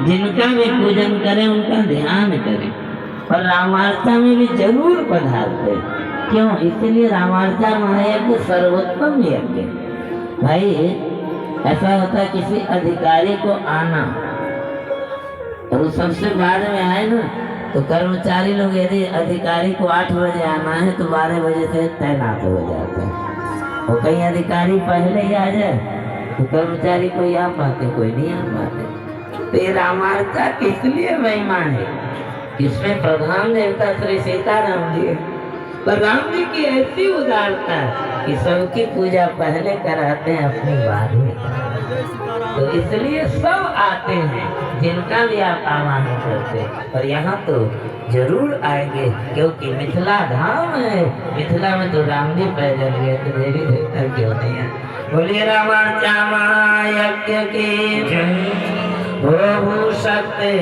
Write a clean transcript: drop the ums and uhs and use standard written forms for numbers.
जिनका भी पूजन करें उनका ध्यान करें और रामार्चा में भी जरूर पधारते। क्यों? इसलिए रामार्चा महायज्ञ सर्वोत्तम यज्ञ। भाई ऐसा होता है किसी अधिकारी को आना और वो सबसे बाद में आए ना, तो कर्मचारी लोग यदि अधिकारी को 8 बजे आना है तो 12 बजे से तैनात हो जाते हैं। और कई अधिकारी पहले ही आ जाए तो कर्मचारी कोई आ पाते, कोई नहीं आ पाते। तो ये रामार्चा किस लिए महिमा है? इसमें प्रधान देवता श्री सीताराम जी, पर राम जी की ऐसी उदारता कि सबकी पूजा पहले कराते हैं, अपनी बाद में। तो इसलिए सब आते हैं जिनका भी आप आह्वान करते, और यहाँ तो जरूर आएंगे क्योंकि मिथिला धाम है। मिथिला में तो राम जी पैदल गए तो देवी देवता क्यों नहीं है? बोलिए रामार्चा महायज्ञ की जय। प्रभु सत्य